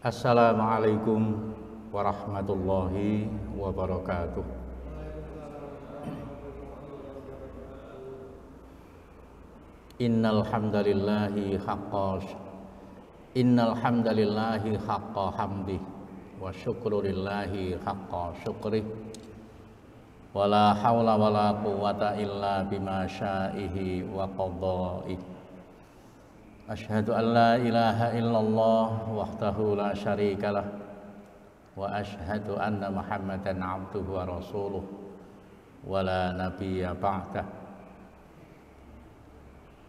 Assalamualaikum warahmatullahi wabarakatuh. Innal hamdalillahi haqqa hamdi wa syukru lillahi haqqa syukri wala haula wala quwwata illa bima sya'ihi wa qadha'i. Asyhadu an la ilaha illallah wahdahu la syarikalah wa asyhadu anna Muhammadan abduhu wa rasuluh wa la nabiyya ba'dah.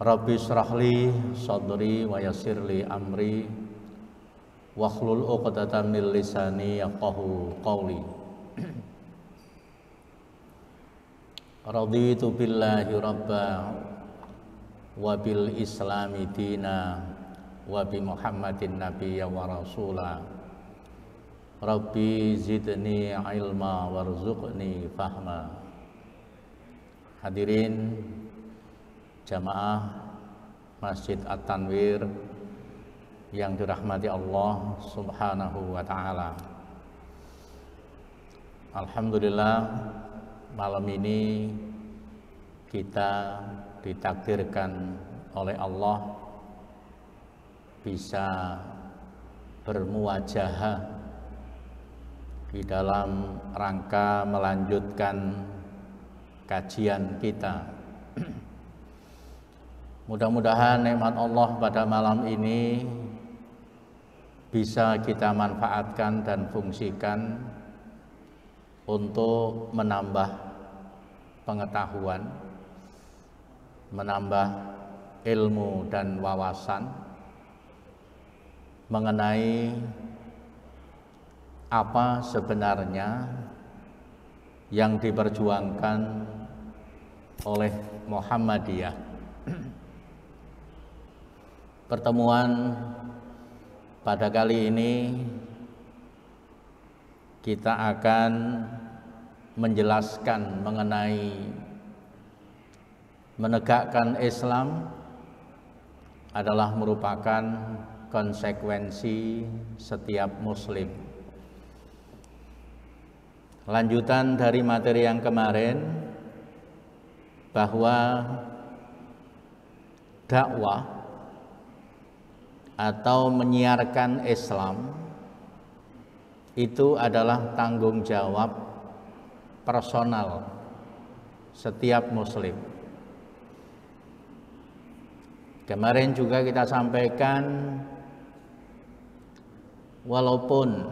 Rabbi shrahli sadri wa yassirli amri wakhlul 'uqdatam min lisani yafqahu qawli. Raditu billahi rabba wa bil islami dina wa bi Muhammadin nabiyya wa rasula. Rabbi zidni ilma warzuqni fahma. Hadirin jamaah Masjid At-Tanwir yang dirahmati Allah Subhanahu wa ta'ala. Alhamdulillah, malam ini kita ditakdirkan oleh Allah bisa bermuwajahah di dalam rangka melanjutkan kajian kita. Mudah-mudahan nikmat Allah pada malam ini bisa kita manfaatkan dan fungsikan untuk menambah pengetahuan, menambah ilmu dan wawasan mengenai apa sebenarnya yang diperjuangkan oleh Muhammadiyah. Pertemuan pada kali ini kita akan menjelaskan mengenai menegakkan Islam adalah merupakan konsekuensi setiap muslim. Lanjutan dari materi yang kemarin, bahwa dakwah atau menyiarkan Islam itu adalah tanggung jawab personal setiap muslim. Kemarin juga kita sampaikan, walaupun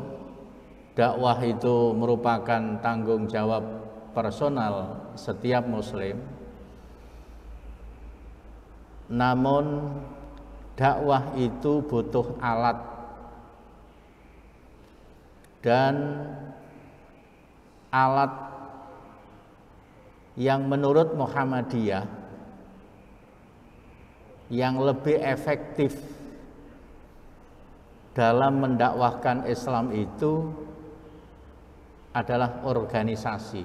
dakwah itu merupakan tanggung jawab personal setiap muslim, namun dakwah itu butuh alat, dan alat yang menurut Muhammadiyah yang lebih efektif dalam mendakwahkan Islam itu adalah organisasi.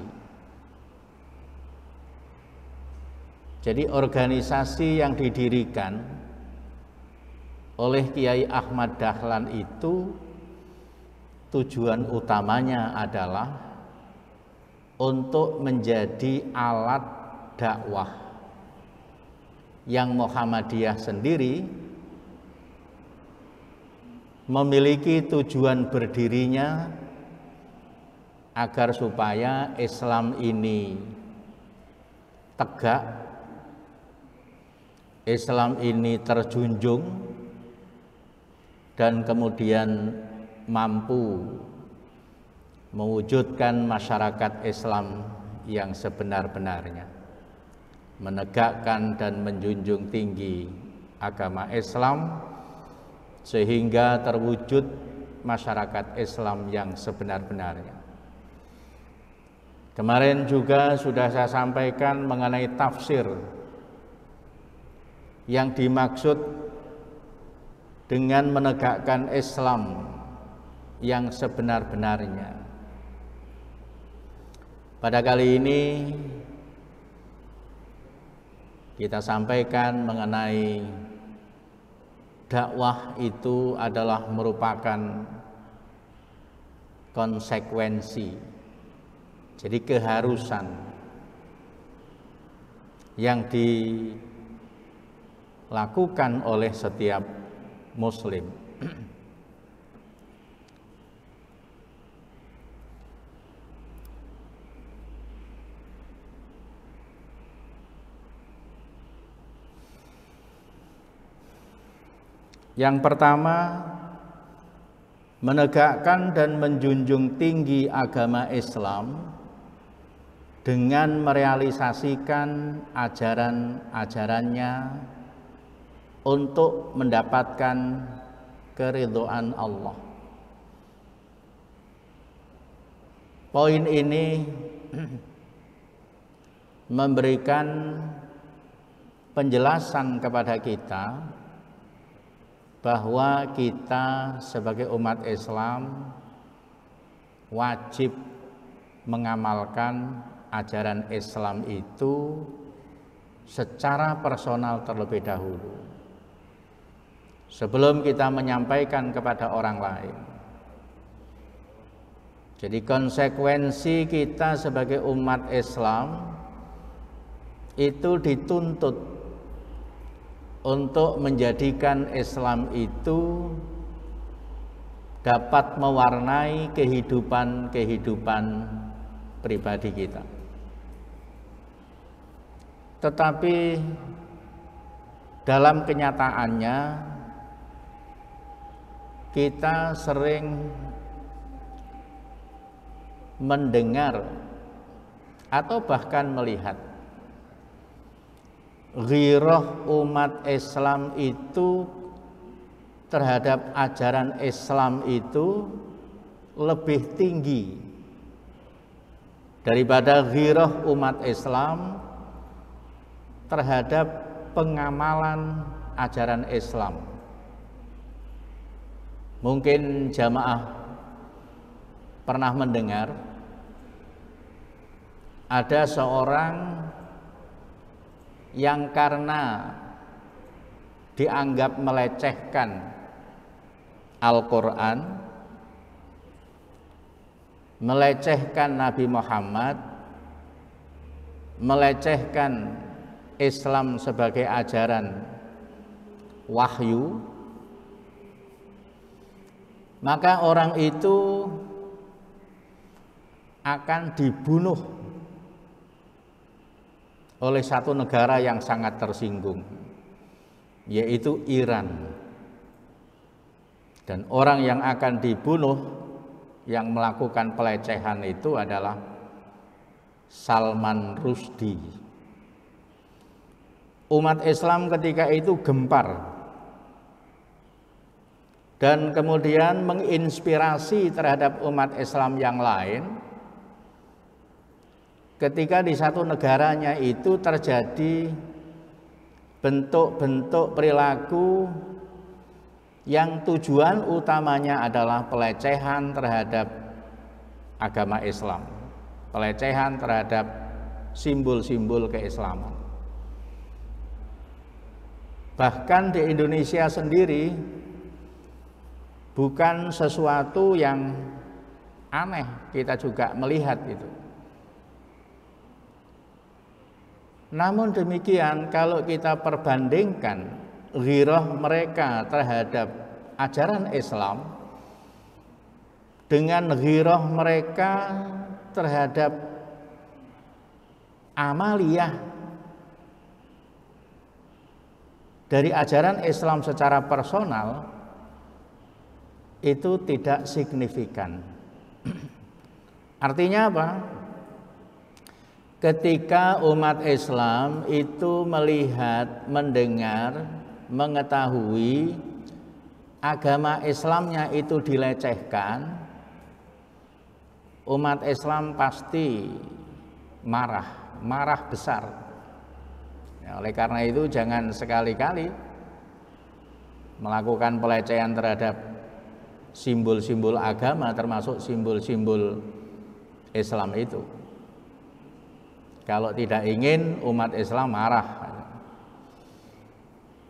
Jadi organisasi yang didirikan oleh Kiai Ahmad Dahlan itu tujuan utamanya adalah untuk menjadi alat dakwah yang Muhammadiyah sendiri memiliki tujuan berdirinya agar supaya Islam ini tegak, Islam ini terjunjung, dan kemudian mampu mewujudkan masyarakat Islam yang sebenar-benarnya, menegakkan dan menjunjung tinggi agama Islam sehingga terwujud masyarakat Islam yang sebenar-benarnya. Kemarin juga sudah saya sampaikan mengenai tafsir yang dimaksud dengan menegakkan Islam yang sebenar-benarnya. Pada kali ini kita sampaikan mengenai dakwah itu adalah merupakan konsekuensi, jadi keharusan yang dilakukan oleh setiap muslim. Yang pertama, menegakkan dan menjunjung tinggi agama Islam dengan merealisasikan ajaran-ajarannya untuk mendapatkan keridhaan Allah. Poin ini memberikan penjelasan kepada kita bahwa kita sebagai umat Islam wajib mengamalkan ajaran Islam itu secara personal terlebih dahulu sebelum kita menyampaikan kepada orang lain. Jadi konsekuensi kita sebagai umat Islam itu dituntut untuk menjadikan Islam itu dapat mewarnai kehidupan pribadi kita. Tetapi dalam kenyataannya kita sering mendengar atau bahkan melihat ghirah umat Islam itu terhadap ajaran Islam itu lebih tinggi daripada ghirah umat Islam terhadap pengamalan ajaran Islam. Mungkin jamaah pernah mendengar ada seorang yang karena dianggap melecehkan Al-Quran, melecehkan Nabi Muhammad, melecehkan Islam sebagai ajaran wahyu, maka orang itu akan dibunuh oleh satu negara yang sangat tersinggung, yaitu Iran. Dan orang yang akan dibunuh yang melakukan pelecehan itu adalah Salman Rushdie. Umat Islam ketika itu gempar dan kemudian menginspirasi terhadap umat Islam yang lain ketika di satu negaranya itu terjadi bentuk-bentuk perilaku yang tujuan utamanya adalah pelecehan terhadap agama Islam, pelecehan terhadap simbol-simbol keislaman. Bahkan di Indonesia sendiri bukan sesuatu yang aneh, kita juga melihat itu. Namun demikian, kalau kita perbandingkan ghirah mereka terhadap ajaran Islam dengan ghirah mereka terhadap amaliyah dari ajaran Islam secara personal, itu tidak signifikan. Artinya apa? Ketika umat Islam itu melihat, mendengar, mengetahui agama Islamnya itu dilecehkan, umat Islam pasti marah besar. Ya, oleh karena itu jangan sekali-kali melakukan pelecehan terhadap simbol-simbol agama, termasuk simbol-simbol Islam itu. Kalau tidak ingin umat Islam marah.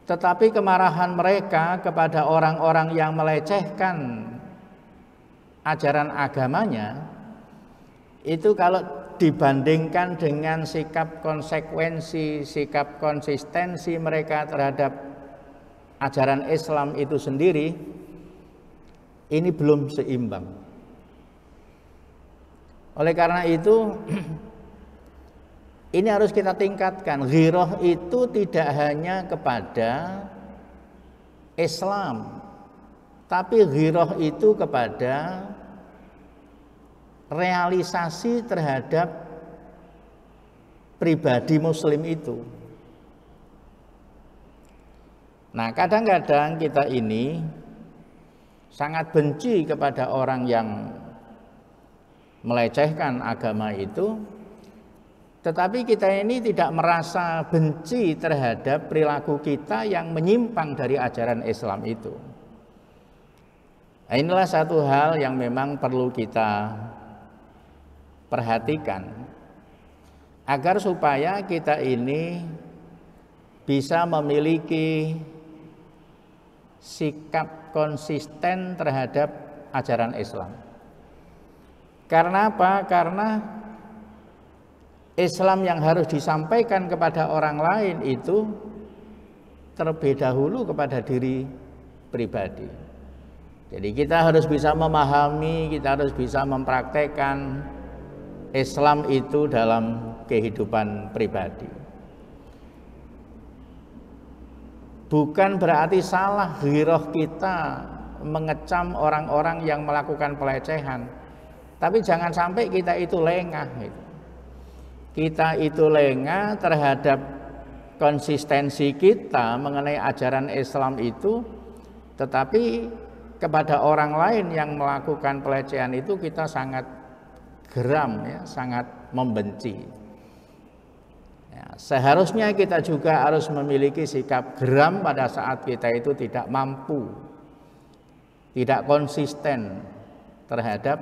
Tetapi kemarahan mereka kepada orang-orang yang melecehkan ajaran agamanya itu kalau dibandingkan dengan sikap konsekuensi, sikap konsistensi mereka terhadap ajaran Islam itu sendiri, ini belum seimbang. Oleh karena itu ini harus kita tingkatkan. Ghirah itu tidak hanya kepada Islam, tapi ghirah itu kepada realisasi terhadap pribadi muslim itu. Nah, kadang-kadang kita ini sangat benci kepada orang yang melecehkan agama itu, tetapi kita ini tidak merasa benci terhadap perilaku kita yang menyimpang dari ajaran Islam itu. Nah, inilah satu hal yang memang perlu kita perhatikan agar supaya kita ini bisa memiliki sikap konsisten terhadap ajaran Islam. Karena apa? Karena Islam yang harus disampaikan kepada orang lain itu terlebih dahulu kepada diri pribadi. Jadi kita harus bisa memahami, kita harus bisa mempraktekkan Islam itu dalam kehidupan pribadi. Bukan berarti salah ghirah kita mengecam orang-orang yang melakukan pelecehan, tapi jangan sampai kita itu lengah gitu. Kita itu lengah terhadap konsistensi kita mengenai ajaran Islam itu, tetapi kepada orang lain yang melakukan pelecehan itu kita sangat geram, ya, sangat membenci. Ya, seharusnya kita juga harus memiliki sikap geram pada saat kita itu tidak mampu, tidak konsisten terhadap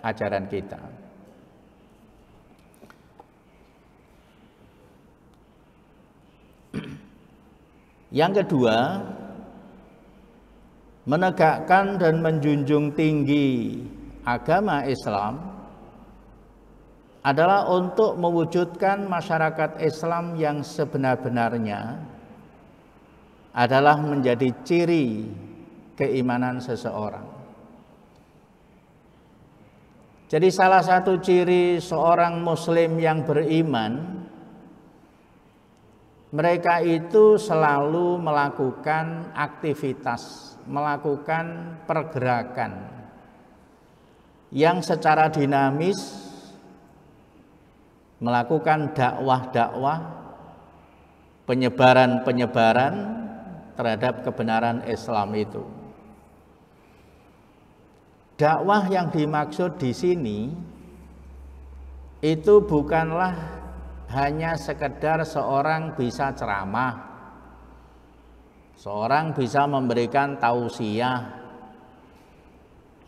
ajaran kita. Yang kedua, menegakkan dan menjunjung tinggi agama Islam adalah untuk mewujudkan masyarakat Islam yang sebenar-benarnya adalah menjadi ciri keimanan seseorang. Jadi salah satu ciri seorang muslim yang beriman, mereka itu selalu melakukan aktivitas, melakukan pergerakan yang secara dinamis, melakukan dakwah-dakwah, penyebaran-penyebaran terhadap kebenaran Islam itu. Dakwah yang dimaksud di sini itu bukanlah hanya sekedar seorang bisa ceramah, seorang bisa memberikan tausiah,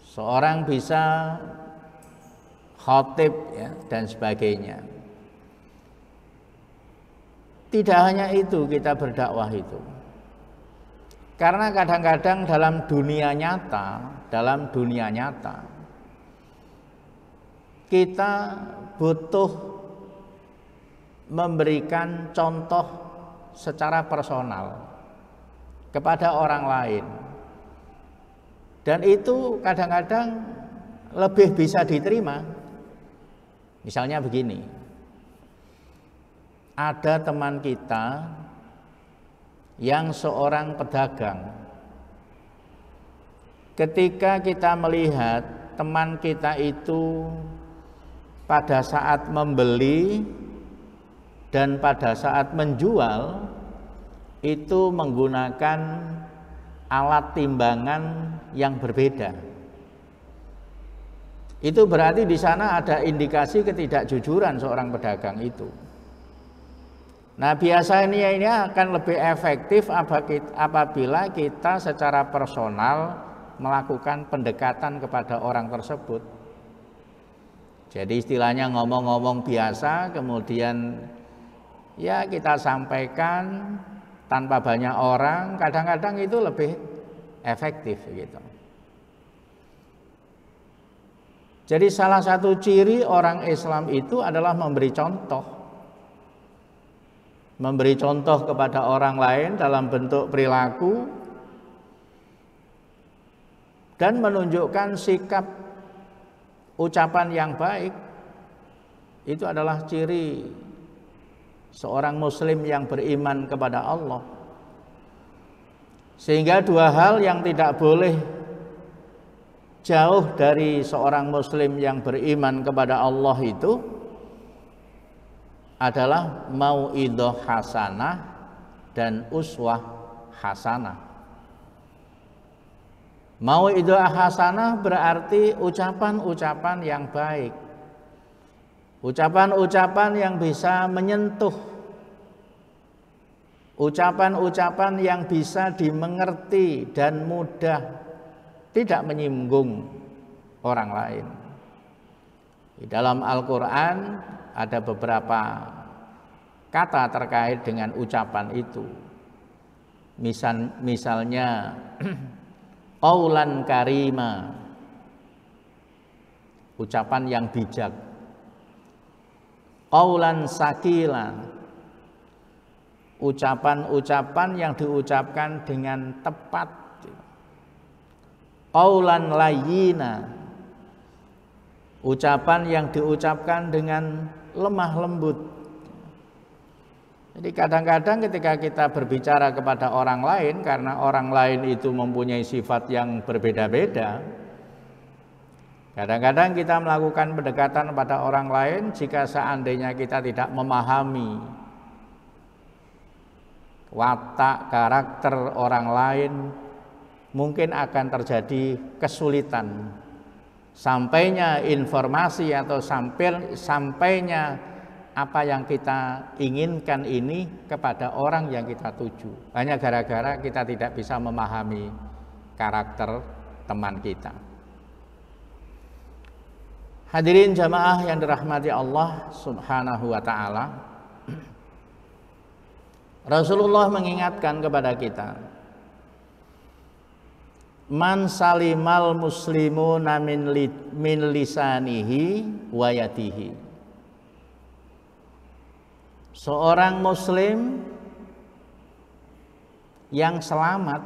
seorang bisa khotib, ya, dan sebagainya. Tidak hanya itu kita berdakwah itu. Karena kadang-kadang dalam dunia nyata kita butuh memberikan contoh secara personal kepada orang lain, dan itu kadang-kadang lebih bisa diterima. Misalnya begini, ada teman kita yang seorang pedagang. Ketika kita melihat teman kita itu pada saat membeli dan pada saat menjual itu menggunakan alat timbangan yang berbeda, itu berarti di sana ada indikasi ketidakjujuran seorang pedagang itu. Nah, biasanya ini akan lebih efektif apabila kita secara personal melakukan pendekatan kepada orang tersebut. Jadi istilahnya ngomong-ngomong biasa, kemudian ya kita sampaikan tanpa banyak orang, kadang-kadang itu lebih efektif gitu. Jadi salah satu ciri orang Islam itu adalah memberi contoh. Memberi contoh kepada orang lain dalam bentuk perilaku dan menunjukkan sikap ucapan yang baik. Itu adalah ciri seorang muslim yang beriman kepada Allah. Sehingga dua hal yang tidak boleh jauh dari seorang muslim yang beriman kepada Allah itu adalah mau'idhah hasanah dan uswah hasanah. Mau'idhah hasanah berarti ucapan-ucapan yang baik, ucapan-ucapan yang bisa menyentuh, ucapan-ucapan yang bisa dimengerti dan mudah, tidak menyinggung orang lain. Di dalam Al-Quran ada beberapa kata terkait dengan ucapan itu. Misalnya qaulan karima, ucapan yang bijak. Qaulan sakila, ucapan-ucapan yang diucapkan dengan tepat. Qaulan layyina, ucapan yang diucapkan dengan lemah lembut. Jadi kadang-kadang ketika kita berbicara kepada orang lain, karena orang lain itu mempunyai sifat yang berbeda-beda, kadang-kadang kita melakukan pendekatan pada orang lain jika seandainya kita tidak memahami watak karakter orang lain, mungkin akan terjadi kesulitan sampainya informasi atau sampainya apa yang kita inginkan ini kepada orang yang kita tuju, hanya gara-gara kita tidak bisa memahami karakter teman kita. Hadirin jamaah yang dirahmati Allah Subhanahu wa ta'ala, Rasulullah mengingatkan kepada kita, man salimal muslimuna min lisanihi wa yadihi. Seorang muslim yang selamat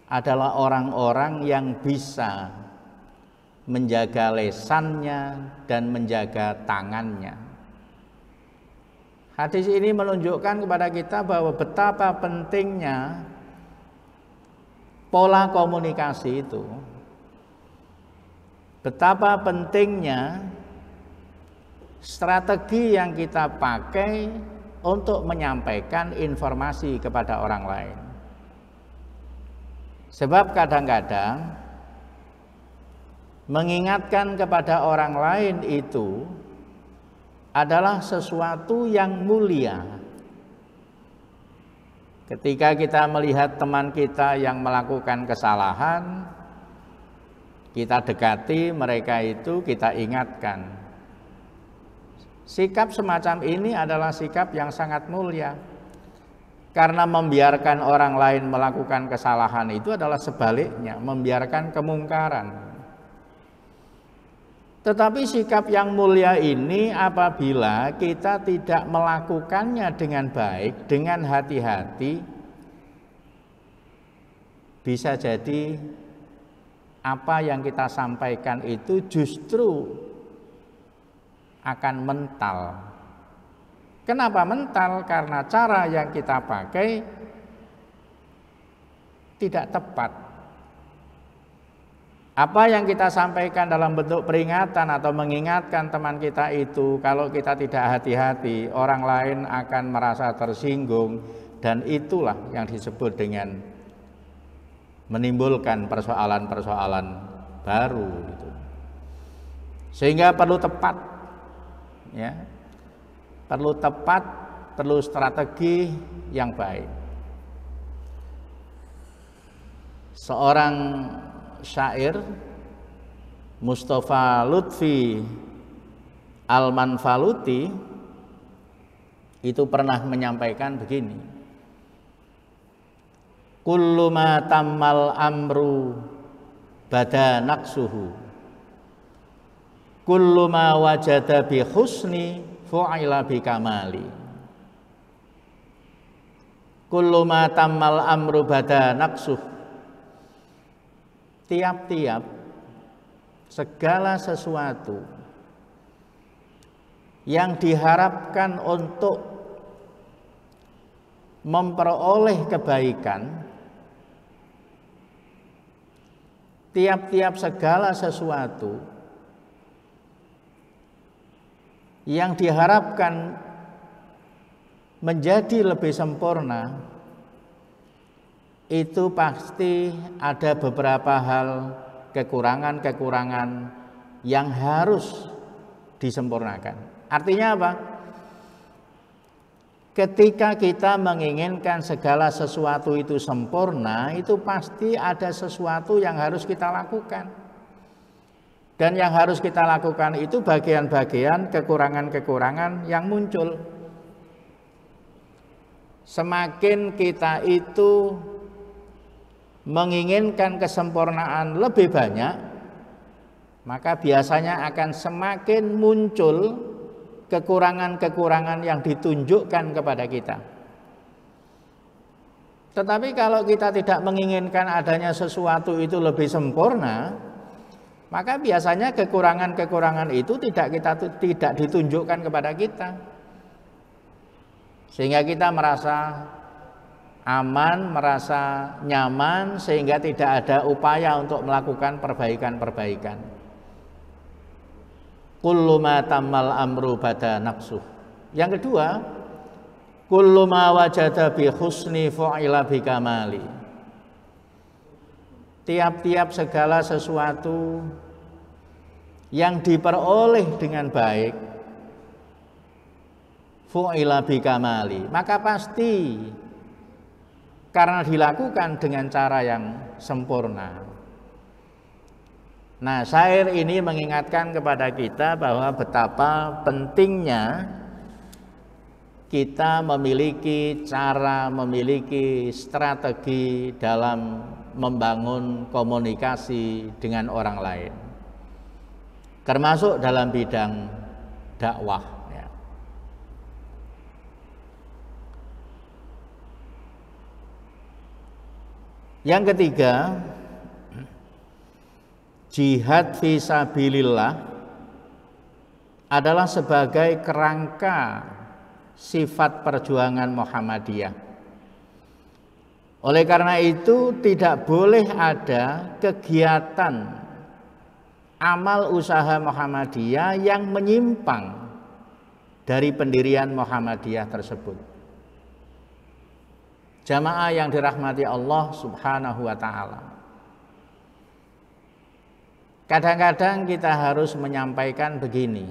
adalah orang-orang yang bisa menjaga lesannya dan menjaga tangannya. Hadis ini menunjukkan kepada kita bahwa betapa pentingnya pola komunikasi itu, betapa pentingnya strategi yang kita pakai untuk menyampaikan informasi kepada orang lain. Sebab kadang-kadang mengingatkan kepada orang lain itu adalah sesuatu yang mulia. Ketika kita melihat teman kita yang melakukan kesalahan, kita dekati mereka itu, kita ingatkan. Sikap semacam ini adalah sikap yang sangat mulia. Karena membiarkan orang lain melakukan kesalahan itu adalah sebaliknya, membiarkan kemungkaran. Tetapi sikap yang mulia ini apabila kita tidak melakukannya dengan baik, dengan hati-hati, bisa jadi apa yang kita sampaikan itu justru akan mental. Kenapa mental? Karena cara yang kita pakai tidak tepat. Apa yang kita sampaikan dalam bentuk peringatan atau mengingatkan teman kita itu, kalau kita tidak hati-hati, orang lain akan merasa tersinggung, dan itulah yang disebut dengan menimbulkan persoalan-persoalan baru gitu. Sehingga perlu tepat, ya, perlu tepat, perlu strategi yang baik. Seorang syair, Mustafa Lutfi Al-Manfaluti, itu pernah menyampaikan begini: kullu ma tammal amru bada naqsuhu kullu ma wajada bi husni fu'ila bi kamali. Kullu ma tammal amru bada naqsuh. Tiap-tiap segala sesuatu yang diharapkan untuk memperoleh kebaikan, tiap-tiap segala sesuatu yang diharapkan menjadi lebih sempurna, itu pasti ada beberapa hal kekurangan-kekurangan yang harus disempurnakan. Artinya apa? Ketika kita menginginkan segala sesuatu itu sempurna, itu pasti ada sesuatu yang harus kita lakukan. Dan yang harus kita lakukan itu bagian-bagian kekurangan-kekurangan yang muncul. Semakin kita itu menginginkan kesempurnaan lebih banyak, maka biasanya akan semakin muncul kekurangan-kekurangan yang ditunjukkan kepada kita. Tetapi kalau kita tidak menginginkan adanya sesuatu itu lebih sempurna, maka biasanya kekurangan-kekurangan itu tidak ditunjukkan kepada kita. Sehingga kita merasa aman, merasa nyaman, sehingga tidak ada upaya untuk melakukan perbaikan-perbaikan. Kullu ma tammal amru bada naqsuh. Yang kedua, kullu ma wajada bi husni fu'ila bi kamali. Tiap-tiap segala sesuatu yang diperoleh dengan baik, fu'ila bi kamali, maka pasti karena dilakukan dengan cara yang sempurna. Nah, syair ini mengingatkan kepada kita bahwa betapa pentingnya kita memiliki cara, memiliki strategi dalam membangun komunikasi dengan orang lain, termasuk dalam bidang dakwah. Yang ketiga, jihad fisabilillah adalah sebagai kerangka sifat perjuangan Muhammadiyah. Oleh karena itu tidak boleh ada kegiatan amal usaha Muhammadiyah yang menyimpang dari pendirian Muhammadiyah tersebut. Jamaah yang dirahmati Allah Subhanahu wa ta'ala, kadang-kadang kita harus menyampaikan begini: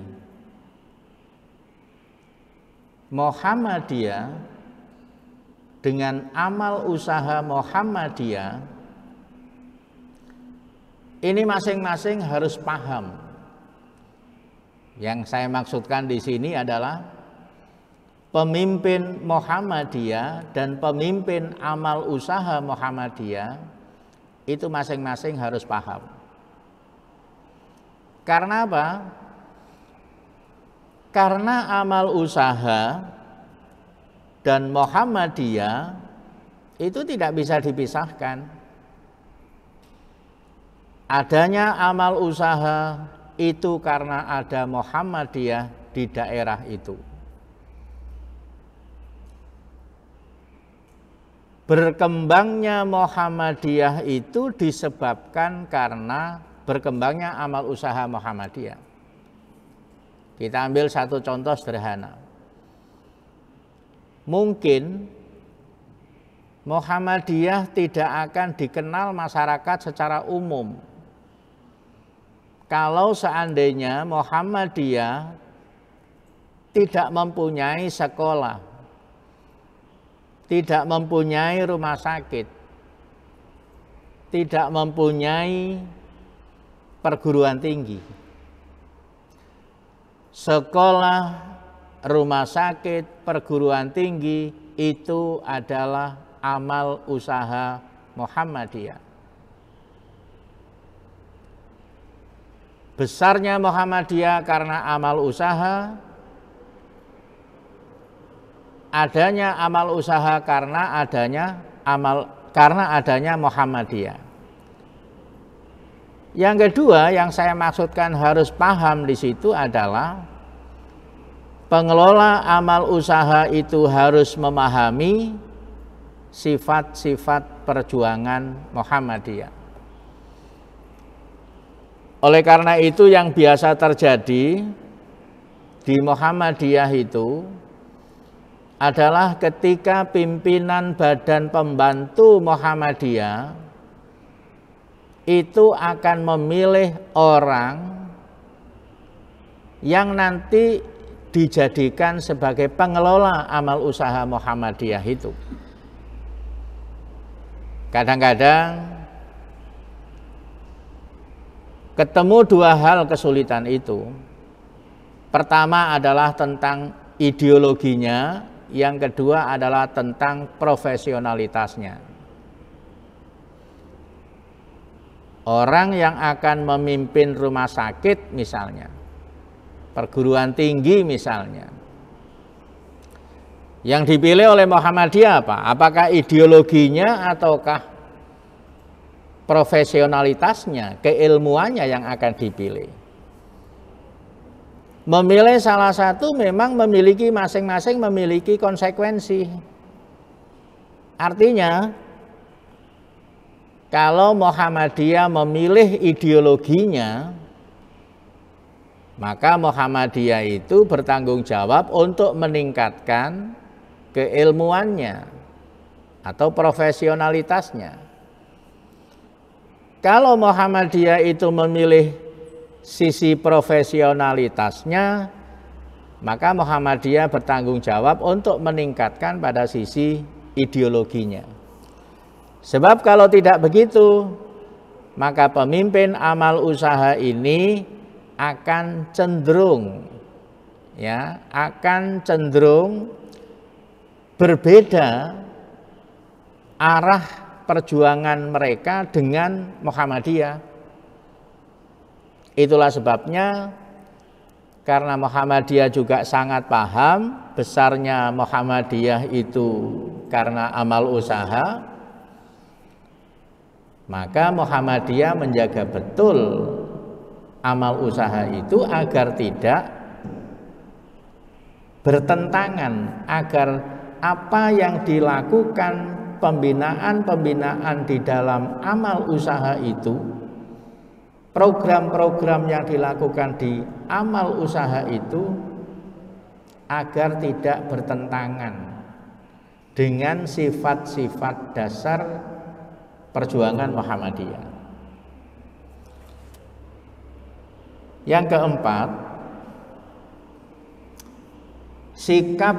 Muhammadiyah dengan amal usaha Muhammadiyah ini masing-masing harus paham. Yang saya maksudkan di sini adalah pemimpin Muhammadiyah dan pemimpin amal usaha Muhammadiyah itu masing-masing harus paham. Karena apa? Karena amal usaha dan Muhammadiyah itu tidak bisa dipisahkan. Adanya amal usaha itu karena ada Muhammadiyah di daerah itu. Berkembangnya Muhammadiyah itu disebabkan karena berkembangnya amal usaha Muhammadiyah. Kita ambil satu contoh sederhana. Mungkin Muhammadiyah tidak akan dikenal masyarakat secara umum kalau seandainya Muhammadiyah tidak mempunyai sekolah, tidak mempunyai rumah sakit, tidak mempunyai perguruan tinggi. Sekolah, rumah sakit, perguruan tinggi itu adalah amal usaha Muhammadiyah. besarnya Muhammadiyah karena amal usaha, adanya amal usaha karena adanya Muhammadiyah. Yang kedua yang saya maksudkan harus paham di situ adalah pengelola amal usaha itu harus memahami sifat-sifat perjuangan Muhammadiyah. Oleh karena itu yang biasa terjadi di Muhammadiyah itu adalah ketika pimpinan badan pembantu Muhammadiyah itu akan memilih orang yang nanti dijadikan sebagai pengelola amal usaha Muhammadiyah itu. Kadang-kadang ketemu dua hal kesulitan itu. Pertama adalah tentang ideologinya, yang kedua adalah tentang profesionalitasnya. Orang yang akan memimpin rumah sakit misalnya, perguruan tinggi misalnya, yang dipilih oleh Muhammadiyah apa? Apakah ideologinya ataukah profesionalitasnya, keilmuannya yang akan dipilih? Memilih salah satu memang memiliki masing-masing memiliki konsekuensi. Artinya kalau Muhammadiyah memilih ideologinya, maka Muhammadiyah itu bertanggung jawab untuk meningkatkan keilmuannya atau profesionalitasnya. Kalau Muhammadiyah itu memilih sisi profesionalitasnya, maka Muhammadiyah bertanggung jawab untuk meningkatkan pada sisi ideologinya. Sebab kalau tidak begitu, maka pemimpin amal usaha ini akan cenderung berbeda arah perjuangan mereka dengan Muhammadiyah. Itulah sebabnya karena Muhammadiyah juga sangat paham besarnya Muhammadiyah itu karena amal usaha, maka Muhammadiyah menjaga betul amal usaha itu agar tidak bertentangan, agar apa yang dilakukan pembinaan di dalam amal usaha itu, program-program yang dilakukan di amal usaha itu agar tidak bertentangan dengan sifat-sifat dasar perjuangan Muhammadiyah. Yang keempat, sikap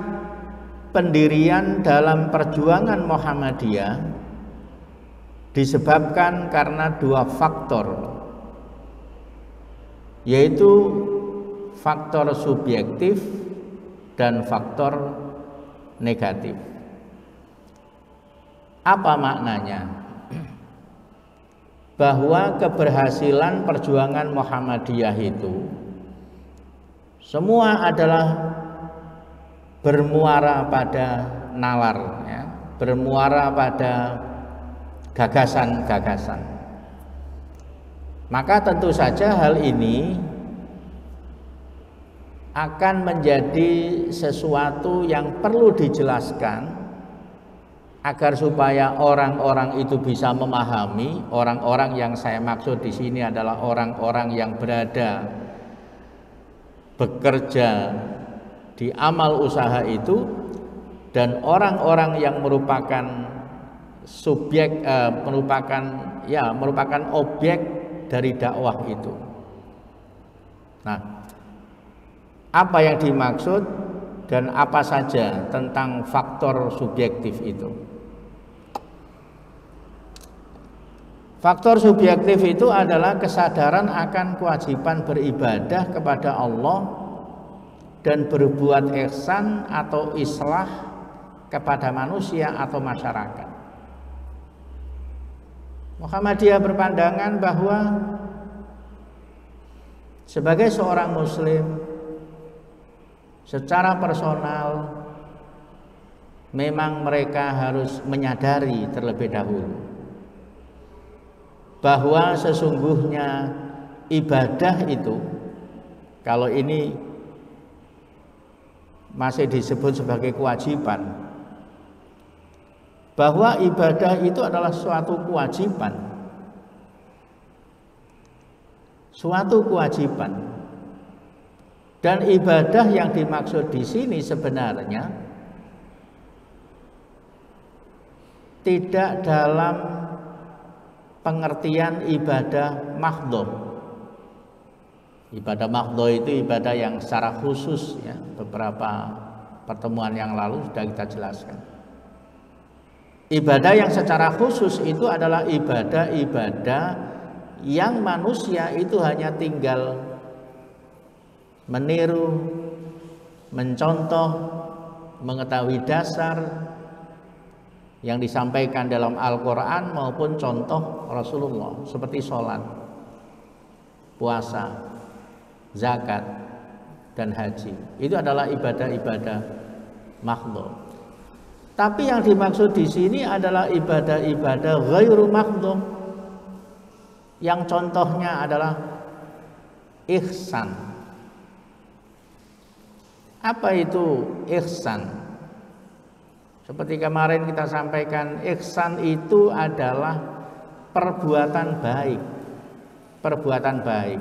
pendirian dalam perjuangan Muhammadiyah disebabkan karena dua faktor, yaitu faktor subjektif dan faktor negatif. Apa maknanya? Bahwa keberhasilan perjuangan Muhammadiyah itu semua adalah bermuara pada nalar, bermuara pada gagasan-gagasan. Maka tentu saja hal ini akan menjadi sesuatu yang perlu dijelaskan agar supaya orang-orang itu bisa memahami. Orang-orang yang saya maksud di sini adalah orang-orang yang bekerja di amal usaha itu, dan orang-orang yang merupakan merupakan objek dari dakwah itu. Nah, apa yang dimaksud dan apa saja tentang faktor subjektif itu? Faktor subjektif itu adalah kesadaran akan kewajiban beribadah kepada Allah dan berbuat ihsan atau islah kepada manusia atau masyarakat. Muhammadiyah berpandangan bahwa sebagai seorang muslim secara personal memang mereka harus menyadari terlebih dahulu bahwa sesungguhnya ibadah itu, kalau ini masih disebut sebagai kewajiban, bahwa ibadah itu adalah suatu kewajiban. Suatu kewajiban. Dan ibadah yang dimaksud di sini sebenarnya tidak dalam pengertian ibadah mahdhah. Ibadah mahdhah itu ibadah yang secara khusus, ya, beberapa pertemuan yang lalu sudah kita jelaskan. Ibadah yang secara khusus itu adalah ibadah-ibadah yang manusia itu hanya tinggal meniru, mencontoh, mengetahui dasar yang disampaikan dalam Al-Quran maupun contoh Rasulullah, seperti sholat, puasa, zakat, dan haji. Itu adalah ibadah-ibadah mahdhah. Tapi yang dimaksud di sini adalah ibadah-ibadah ghairu mahdhah, yang contohnya adalah ihsan. Apa itu ihsan? Seperti kemarin kita sampaikan, ihsan itu adalah perbuatan baik. Perbuatan baik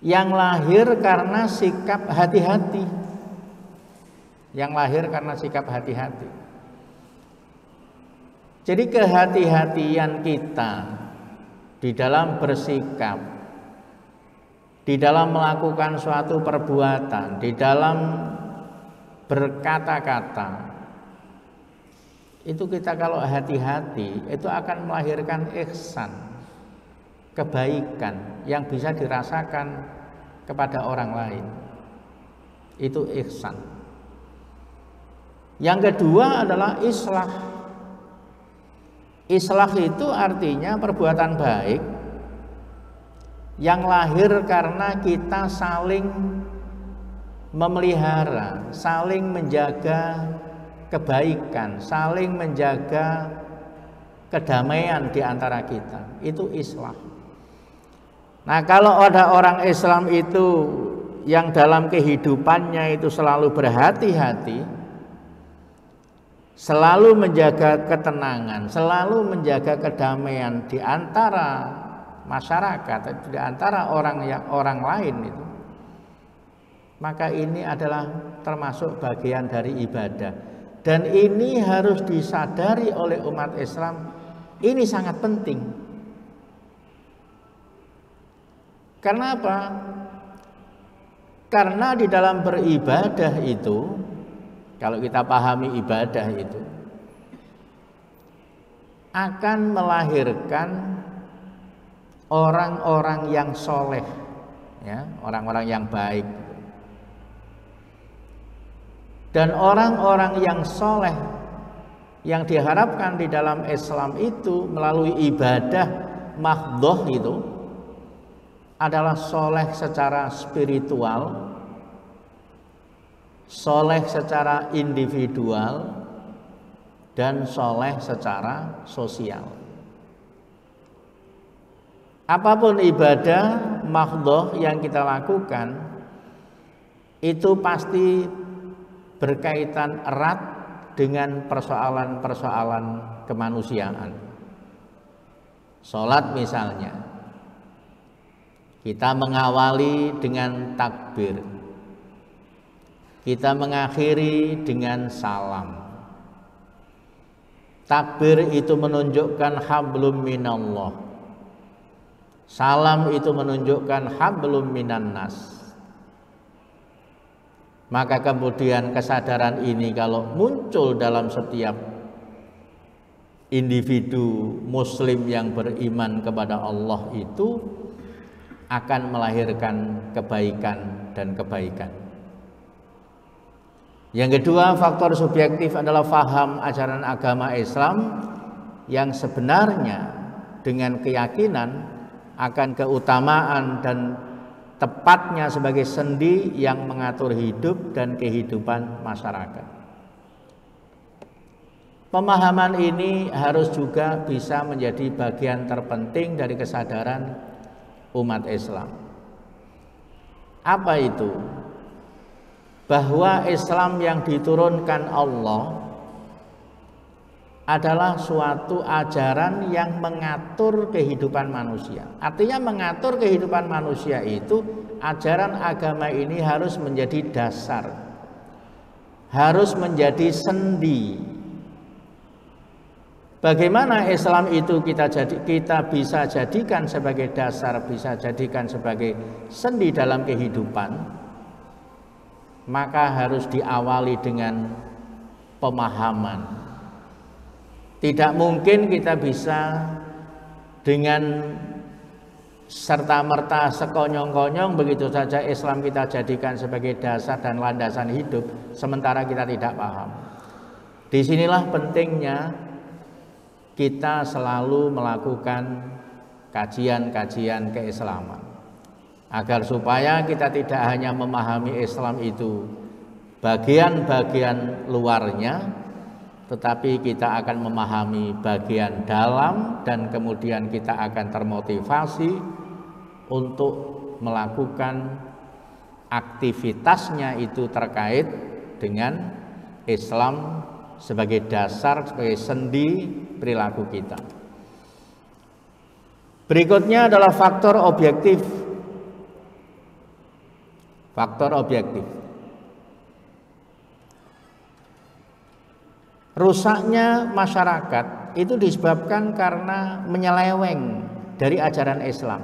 yang lahir karena sikap hati-hati. Yang lahir karena sikap hati-hati. Jadi kehati-hatian kita di dalam bersikap, di dalam melakukan suatu perbuatan, di dalam berkata-kata, itu kita kalau hati-hati itu akan melahirkan ihsan, kebaikan yang bisa dirasakan kepada orang lain. Itu ihsan. Yang kedua adalah islah. Islah itu artinya perbuatan baik yang lahir karena kita saling memelihara, saling menjaga kebaikan, saling menjaga kedamaian di antara kita. Itu islah. Nah, kalau ada orang Islam itu yang dalam kehidupannya itu selalu berhati-hati, selalu menjaga ketenangan, selalu menjaga kedamaian di antara masyarakat, di antara orang lain itu, maka ini adalah termasuk bagian dari ibadah. Dan ini harus disadari oleh umat Islam. Ini sangat penting. Karena apa? Karena di dalam beribadah itu, kalau kita pahami ibadah itu, akan melahirkan orang-orang yang soleh, ya, orang-orang yang baik. Dan orang-orang yang soleh yang diharapkan di dalam Islam itu melalui ibadah mahdhah itu adalah soleh secara spiritual, soleh secara individual, dan soleh secara sosial. Apapun ibadah mahdhah yang kita lakukan itu pasti berkaitan erat dengan persoalan-persoalan kemanusiaan. Sholat misalnya, kita mengawali dengan takbir, kita mengakhiri dengan salam. Takbir itu menunjukkan hablum minallah, salam itu menunjukkan hablum minannas. Maka kemudian kesadaran ini kalau muncul dalam setiap individu muslim yang beriman kepada Allah, itu akan melahirkan kebaikan dan kebaikan. Yang kedua, faktor subjektif adalah faham ajaran agama Islam yang sebenarnya dengan keyakinan akan keutamaan dan tepatnya sebagai sendi yang mengatur hidup dan kehidupan masyarakat. Pemahaman ini harus juga bisa menjadi bagian terpenting dari kesadaran umat Islam. Apa itu? Bahwa Islam yang diturunkan Allah adalah suatu ajaran yang mengatur kehidupan manusia. Artinya mengatur kehidupan manusia itu, ajaran agama ini harus menjadi dasar, harus menjadi sendi. Bagaimana Islam itu kita bisa jadikan sebagai dasar, bisa jadikan sebagai sendi dalam kehidupan, maka harus diawali dengan pemahaman. Tidak mungkin kita bisa dengan serta-merta sekonyong-konyong begitu saja Islam kita jadikan sebagai dasar dan landasan hidup, sementara kita tidak paham. Disinilah pentingnya kita selalu melakukan kajian-kajian keislaman, agar supaya kita tidak hanya memahami Islam itu bagian-bagian luarnya, tetapi kita akan memahami bagian dalam, dan kemudian kita akan termotivasi untuk melakukan aktivitasnya itu terkait dengan Islam sebagai dasar, sebagai sendi perilaku kita. Berikutnya adalah faktor objektif. Faktor objektif. Rusaknya masyarakat itu disebabkan karena menyeleweng dari ajaran Islam,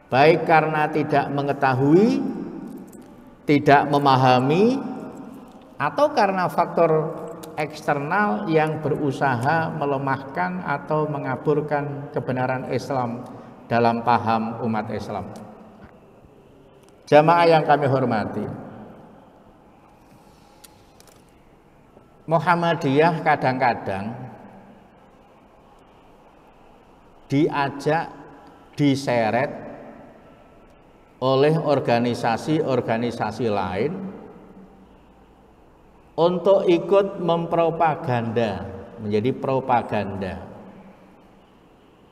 baik karena tidak mengetahui, tidak memahami, atau karena faktor eksternal yang berusaha melemahkan atau mengaburkan kebenaran Islam dalam paham umat Islam. Jamaah yang kami hormati, Muhammadiyah kadang-kadang diajak, diseret oleh organisasi-organisasi lain untuk ikut mempropaganda, menjadi propaganda,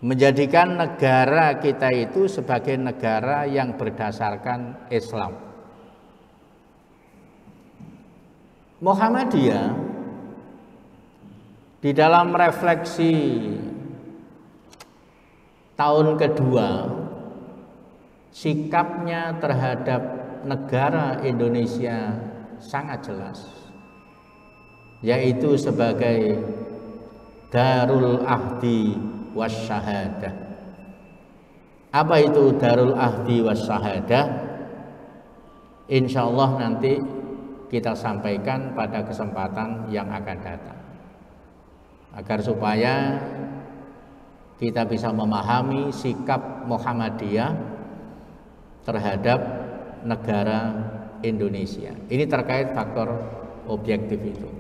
menjadikan negara kita itu sebagai negara yang berdasarkan Islam. Muhammadiyah di dalam refleksi tahun kedua, sikapnya terhadap negara Indonesia sangat jelas, yaitu sebagai Darul Ahdi Wassyahadah. Apa itu Darul Ahdi Wassyahadah? Insya Allah nanti kita sampaikan pada kesempatan yang akan datang, agar supaya kita bisa memahami sikap Muhammadiyah terhadap negara Indonesia. Ini terkait faktor objektif itu.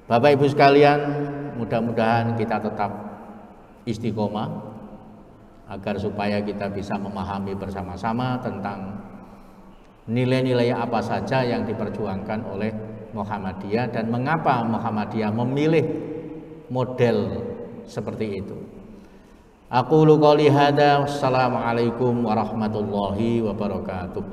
Bapak Ibu sekalian, mudah-mudahan kita tetap istiqomah, agar supaya kita bisa memahami bersama-sama tentang nilai-nilai apa saja yang diperjuangkan oleh Muhammadiyah dan mengapa Muhammadiyah memilih model seperti itu. Aqulu qouli hadza, wassalamualaikum warahmatullahi wabarakatuh.